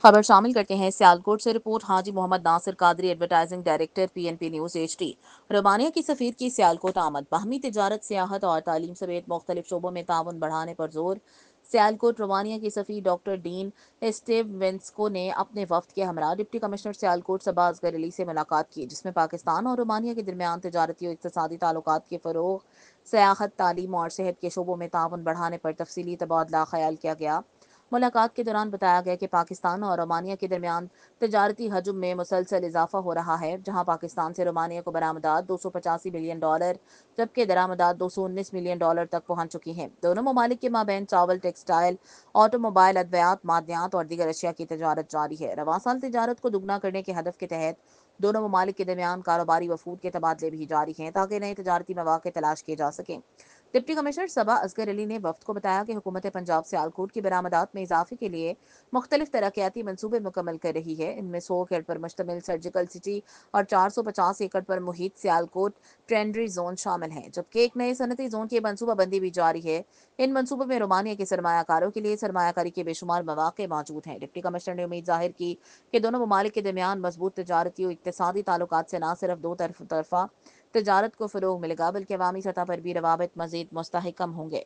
खबर शामिल करते हैं सियालकोट से report. Haji Mohammad Nasir Qadri, advertising director, PNP news HD. Romania की सफीर की सियालकोट आमद, बाहमी तिजारत, सियाहत और तालीम समेत मुख्तलिफ शोबों में ताउन बढ़ाने पर जोर। सियालकोट रोमानिया की सफीर डॉक्टर डीन स्टेवेंस्को ने अपने वफ्द के हमरा डिप्टी कमिश्नर सियालकोट सबा असगर अली से मुलाकात की, जिसमें पाकिस्तान और रोमानिया के दरमियान तिजारती और इक्तसादी ताल्लुकात के फरोग, सियाहत, तालीम और सेहत के शोबों में ताउन बढ़ाने पर तफसीली तबादला ख्याल किया गया। मुलाकात के दौरान बताया गया कि पाकिस्तान और रोमानिया के दरमियान तजारती हजम में मुसलसल इजाफा हो रहा है, जहां पाकिस्तान से रोमानिया को बरामदात $285 मिलियन जबकि दरामदात $219 मिलियन तक पहुंच चुकी हैं। दोनों ममालिक के माबैन चावल, टेक्सटाइल, ऑटोमोबाइल, अद्वियात, मादनियात और दीगर अशिया की तजारत जारी है। रवां साल तजारत को दुगना करने के हदफ के तहत दोनों ममालिक के दरमियान कारोबारी वफूद के तबादले भी जारी हैं, ताकि नए तजारती मौके तलाश किए जा सकें। डिप्टी कमिश्नर सबा असगर अली ने वफ्द को बताया कि हुकूमत पंजाब सियालकोट की बरामदात में इजाफे के लिए मुख्तलिफ तरक्याती मनसूबे मुकम्मल कर रही है। इनमें 100 एकड़ पर मुश्तमिल सर्जिकल सिटी और 450 एकड़ पर मुहित सियालकोट ट्रेंडरी जोन शामिल हैं, जबकि एक नए सनती जोन की मनसूबाबंदी भी जारी है। इन मनसूबों में रोमानिया के सरमायाकारों के लिए सरमायाकारी के बेशुमार मौके मौजूद हैं। डिप्टी कमिश्नर ने उम्मीद जाहिर की कि दोनों ममालिक के दरमियान मजबूत तजारती और इक्तसादी ताल्लुकात से न सिर्फ दो तरफा तजारत को फरोग मिलेगा, बल्कि अवामी सतह पर भी रवाबित मजीद मुस्तहकम होंगे।